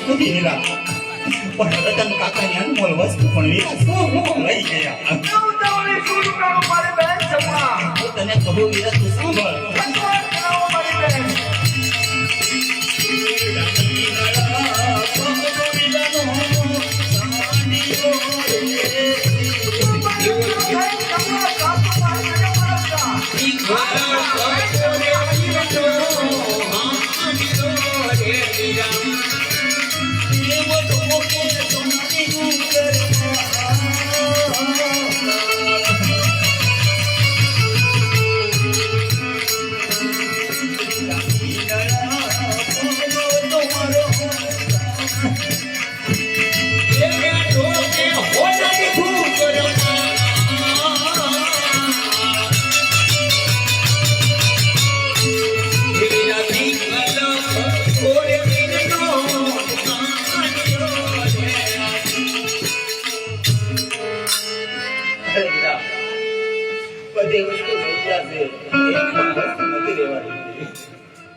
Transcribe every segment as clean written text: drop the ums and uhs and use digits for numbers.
નથી વીરા પણ રતન કાકાની અનમોલ વસ્તુ પણ વીરા શું લઈ ગયા તને કહું વીરા તું સાંભળ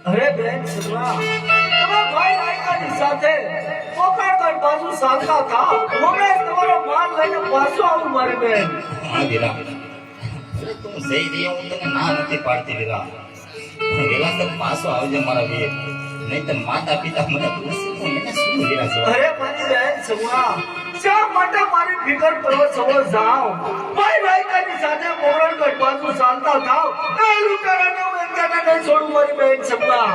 અરે બેન સગલા તમે ભાઈ નાયકાની સાથે પોકાળગઢ બાજુ ચાલતા હતા હમણાં તમારો માલ લઈને પાછો આવું મારી બેન હા વીરા તું જઈ રહ્યો હું તને ના નથી પાડતી વીરા વેલા તો પાછો આવજે મારા વીર નહીં તો માતા પિતા મને પૂછે એને શું વીરા છે અરે મારી બેન સગલા શા માટે મારી ફિકર કરો છો જાઓ ભાઈ નાયકાની સાથે પોકાળગઢ બાજુ ચાલતા થાવ એ લૂંટારાને હું એકને નહીં છોડું મારી બેન સગલા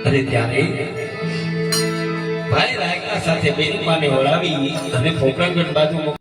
અરે ત્યારે ભાઈ રાયકા સાથે બેની માને ઓળાવી અને પોકરણગઢ બાજુ